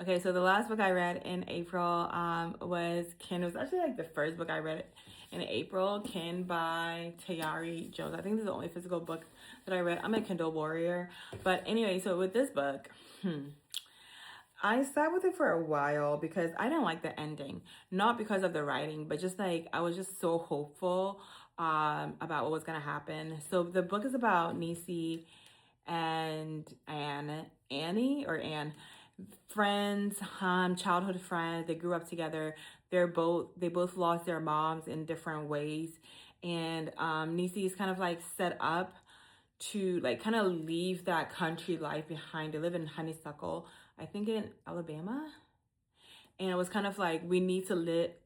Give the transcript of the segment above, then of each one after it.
Okay, so the last book I read in April was Kin. It was actually like the first book I read in April, Kin by Tayari Jones. I think this is the only physical book that I read. I'm a Kindle warrior. But anyway, so with this book, I sat with it for a while because I didn't like the ending. Not because of the writing, but just like I was just so hopeful about what was gonna happen. So the book is about Nisi and Anne, friends, childhood friends. They grew up together. They both lost their moms in different ways, and Nisi is kind of like set up to like kind of leave that country life behind. They live in Honeysuckle, I think in Alabama. And it was kind of like, we need to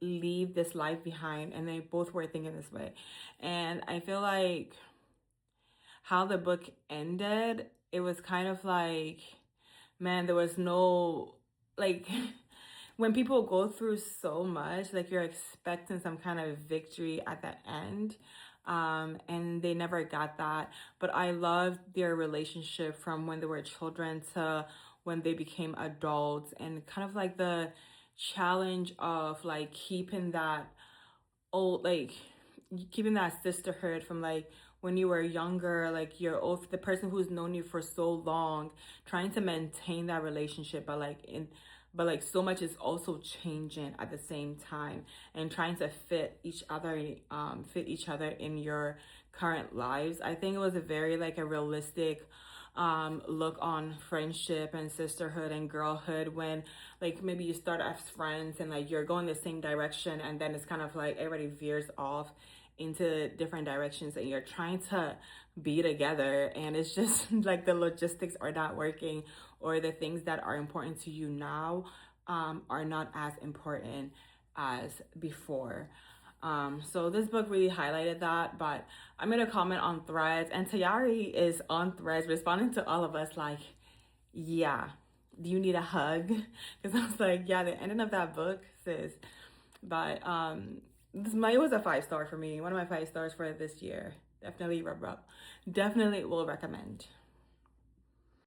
leave this life behind. And they both were thinking this way. And I feel like how the book ended, it was kind of like, man, there was no, like, when people go through so much, like you're expecting some kind of victory at the end. And they never got that. But I loved their relationship from when they were children to when they became adults, and kind of like the challenge of like old, like keeping that sisterhood from like when you were younger, like the person who's known you for so long, trying to maintain that relationship, but like so much is also changing at the same time, and trying to fit each other in your current lives. I think it was a very like a realistic look on friendship and sisterhood and girlhood, when like maybe you start as friends and like you're going the same direction, and then it's kind of like everybody veers off into different directions, and you're trying to be together, and it's just like the logistics are not working, or the things that are important to you now are not as important as before. So this book really highlighted that. But I'm gonna comment on Threads, and Tayari is on Threads responding to all of us like, yeah, do you need a hug? Because I was like, yeah, the ending of that book, sis. But it was a 5-star for me. One of my 5 stars for this year. Definitely definitely will recommend.